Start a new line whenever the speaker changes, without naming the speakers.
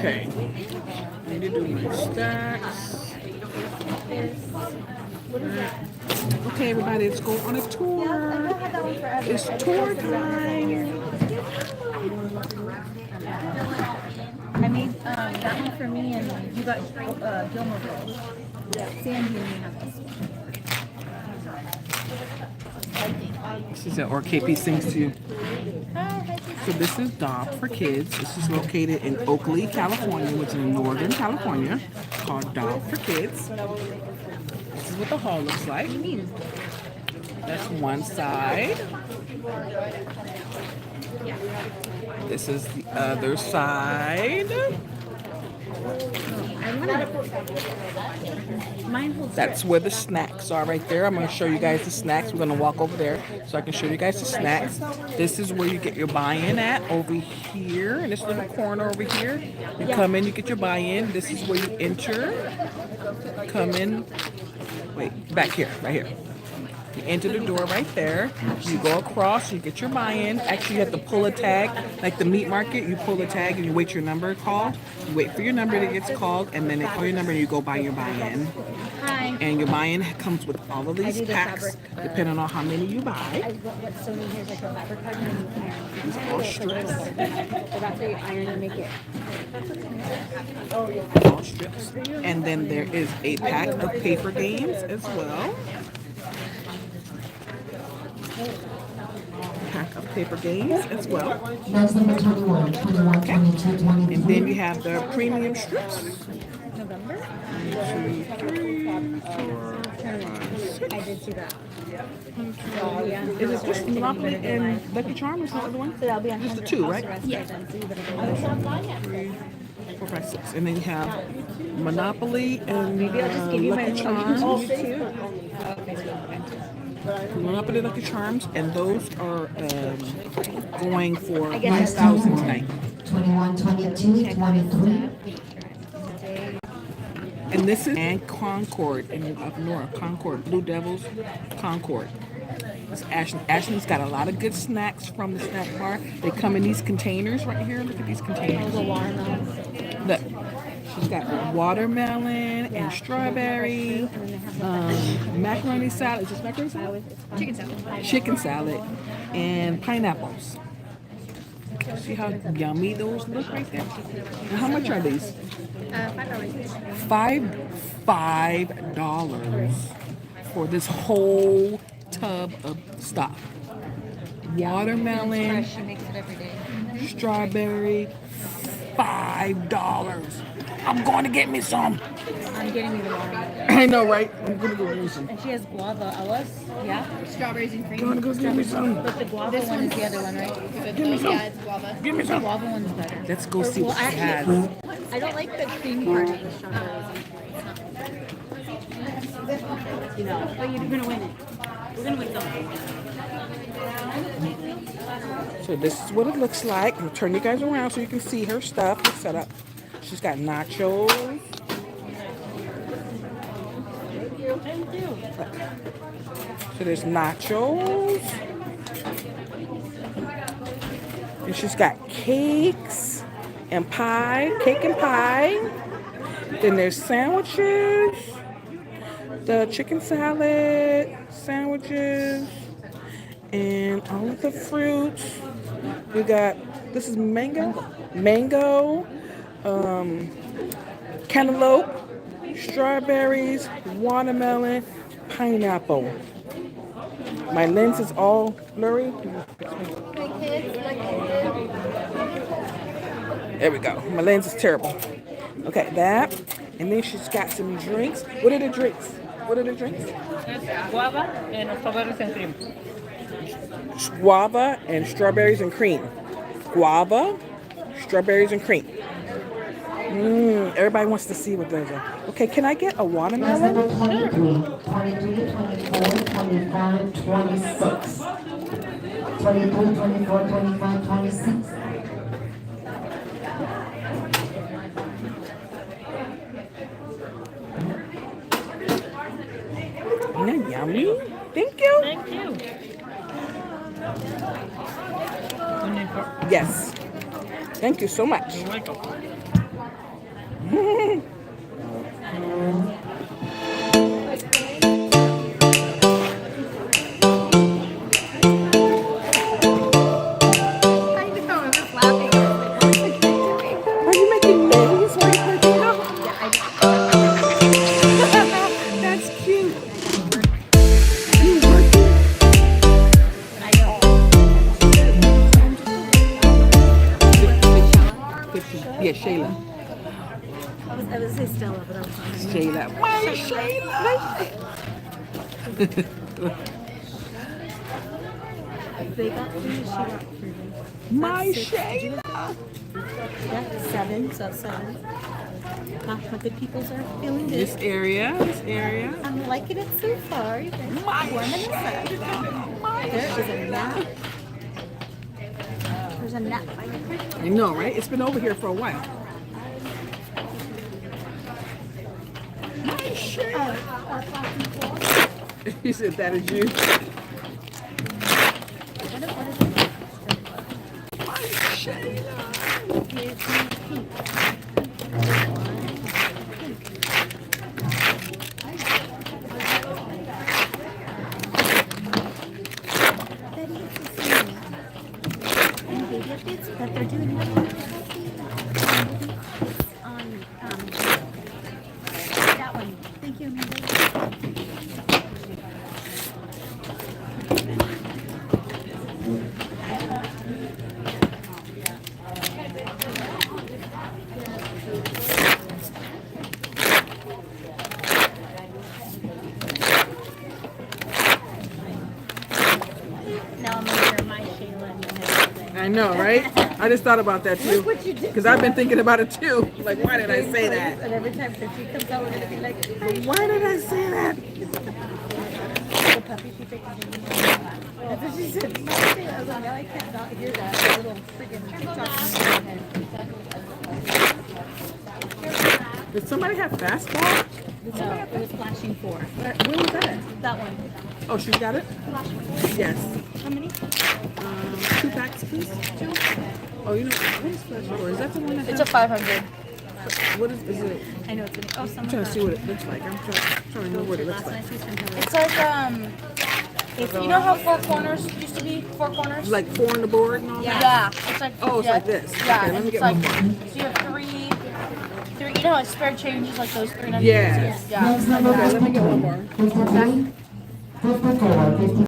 Okay. I need to do my stacks. Okay, everybody, let's go on a tour. It's tour time.
I made that one for me, and you got Gilmore Girls. Sandy and me have this one.
She said, or KP sings to you. So this is Daub for Kids. This is located in Oakley, California, which is in Northern California, called Daub for Kids. This is what the hall looks like. That's one side. This is the other side. That's where the snacks are right there. I'm going to show you guys the snacks. We're going to walk over there so I can show you guys the snacks. This is where you get your buy-in at, over here in this little corner over here. You come in, you get your buy-in. This is where you enter. Come in. Wait, back here, right here. You enter the door right there. You go across, you get your buy-in. Actually, you have to pull a tag. Like the meat market, you pull a tag and you wait your number called. You wait for your number that gets called, and then they call your number and you go buy your buy-in.
Hi.
And your buy-in comes with all of these packs, depending on how many you buy. These are all strips. All strips. And then there is a pack of paper games as well. Pack of paper games as well.
That's number 21, 21,
Okay.
22, 23.
And then you have the premium strips.
November?
1, 2, 3, 4, 5,
I did see that.
Is it just Monopoly and Lucky Charm or the other one?
So that'll be on
Just the two, right?
Yeah.
3, 4, 5, 6. And then you have Monopoly and
Maybe I'll just give you my
Lucky Charms.
too.
Monopoly Lucky Charms, and those are going for 9,000 tonight.
21, 22, 23.
And this is and Concord in up north. Concord, Blue Devils, Concord. It's Ashland. Ashland's got a lot of good snacks from the snack bar. They come in these containers right here. Look at these containers. Look, she's got watermelon and strawberry, macaroni salad. Is this macaroni salad?
Chicken salad.
Chicken salad, and pineapples. See how yummy those look right there? And how much are these? $5 for this whole tub of stuff. Watermelon,
She makes it every day.
strawberry, $5. I'm going to get me some.
I'm getting you the watermelon.
I know, right? I'm going to go get some.
And she has guava Ellis. Yeah. Strawberries and cream.
I'm going to go get me some.
But the guava one is the other one, right?
Give me some.
Yeah, it's guava.
Give me
The
some.
guava one's better.
Let's go see what she has.
I don't like the creamy part of the strawberries. You know, but you're gonna win it. We're gonna win something.
So this is what it looks like. I'm gonna turn you guys around so you can see her stuff. It's set up. She's got nachos.
Thank you.
So there's nachos. And she's got cakes and pie, cake and pie. Then there's sandwiches, the chicken salad, sandwiches, and all of the fruits. We got, this is mango, cantaloupe, strawberries, watermelon, pineapple. My lens is all blurry. There we go. My lens is terrible. Okay, that. And then she's got some drinks. What are the drinks? What are the drinks?
Guava and strawberries and cream.
Guava and strawberries and cream. Guava, strawberries and cream. Everybody wants to see what those are. Okay, can I get a
That's
watermelon?
number 23, 23, 24, 25, 26. 23, 24, 25, 26.
Isn't that yummy? Thank you.
Thank you.
Yes. Thank you so much.
You're welcome.
I know, I was laughing. I was like, what are you doing?
Are you making babies while you're cooking them?
Yeah, I
That's cute.
I know.
Yeah, Shayla.
I was say Stella, but I was
Shayla. My Shayla.
They got three, she got three.
My
That's six.
Shayla.
Yeah, seven, so 7. My good peoples are feeling good.
This area.
I'm liking it so far. You guys
My
warm in the sun. There is a nap. There's a nap by your
I know, right? It's been over here for a while. My Shayla. He said that is you. My Shayla.
Gives me pink. Betty gets to see me. And baby updates that they're doing on that one. Thank you, Amanda. Now I'm gonna wear my Shayla and everything.
I know, right? I just thought about that too.
What you did.
Because I've been thinking about it too. Like, why did I say that?
And every time that she comes out, we're gonna be like,
Why did I say that?
the puppy she takes That's what she said. My Shayla. I was like, now I can't not hear that. The little freaking TikTok in my head.
Did somebody have fastball?
No, it was flashing 4.
Where was that?
That one.
Oh, she's got it? Yes.
How many?
2 packs, please. 2? Oh, you know, what is Flash 4? Is that the one that
It's a
has,
500.
what is it?
I know it's in. Oh,
I'm trying to see what it looks like. I'm trying to remember what it looks
Last
like.
night she sent her.
It's like you know how 4 corners used to be? 4 corners.
It's like 4 on the board and all that?
Yeah, it's like
Oh, it's
yeah.
like this.
Yeah,
Okay, let
and
me
it's
get
like
one more.
so you have 3. You know how spare change is like those 3 numbers?
Yes.
Yeah.
Next number
Okay, let me get one more.
53, 54, 54.